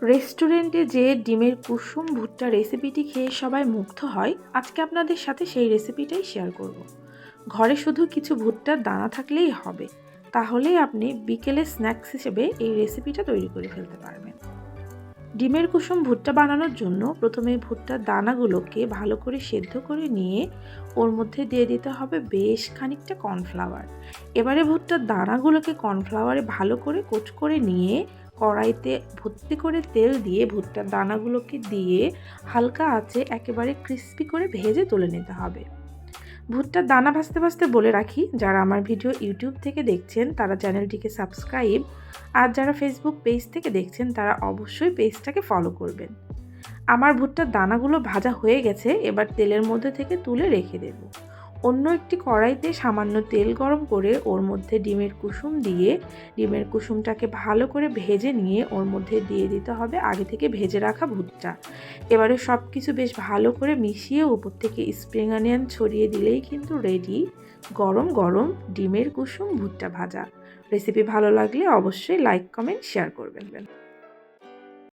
রেস্টুরেন্টে যে ডিমের কুসুম ভুট্টা রেসিপিটি খেয়ে সবাই মুগ্ধ হয়, আজকে আপনাদের সাথে সেই রেসিপিটাই শেয়ার করব। ঘরে শুধু কিছু ভুট্টার দানা থাকলেই হবে, তাহলেই আপনি বিকেলে স্ন্যাক্স হিসেবে এই রেসিপিটা তৈরি করে ফেলতে পারবেন। ডিমের কুসুম ভুট্টা বানানোর জন্য প্রথমে ভুট্টার দানাগুলোকে ভালো করে সেদ্ধ করে নিয়ে ওর মধ্যে দিয়ে দিতে হবে বেশ খানিকটা কর্নফ্লাওয়ার। এবারে ভুট্টার দানাগুলোকে কর্নফ্লাওয়ারে ভালো করে কোট করে নিয়ে কড়াইতে ভর্তি করে তেল দিয়ে ভুট্টার দানাগুলোকে দিয়ে হালকা আঁচে একেবারে ক্রিস্পি করে ভেজে তুলে নিতে হবে। ভুট্টার দানা ভাজতে ভাজতে বলে রাখি, যারা আমার ভিডিও ইউটিউব থেকে দেখছেন তারা চ্যানেলটিকে সাবস্ক্রাইব, আর যারা ফেসবুক পেজ থেকে দেখছেন তারা অবশ্যই পেজটাকে ফলো করবেন। আমার ভুট্টার দানাগুলো ভাজা হয়ে গেছে, এবার তেলের মধ্যে থেকে তুলে রেখে দেব। অন্য একটি কড়াইতে সামান্য তেল গরম করে ওর মধ্যে ডিমের কুসুম দিয়ে ডিমের কুসুমটাকে ভালো করে ভেজে নিয়ে ওর মধ্যে দিয়ে দিতে হবে আগে থেকে ভেজে রাখা ভুট্টা। এবারে সব কিছু বেশ ভালো করে মিশিয়ে উপর থেকে স্প্রিং অনিয়ন ছড়িয়ে দিলেই কিন্তু রেডি গরম গরম ডিমের কুসুম ভুট্টা ভাজা। রেসিপি ভালো লাগলে অবশ্যই লাইক, কমেন্ট, শেয়ার করবেন।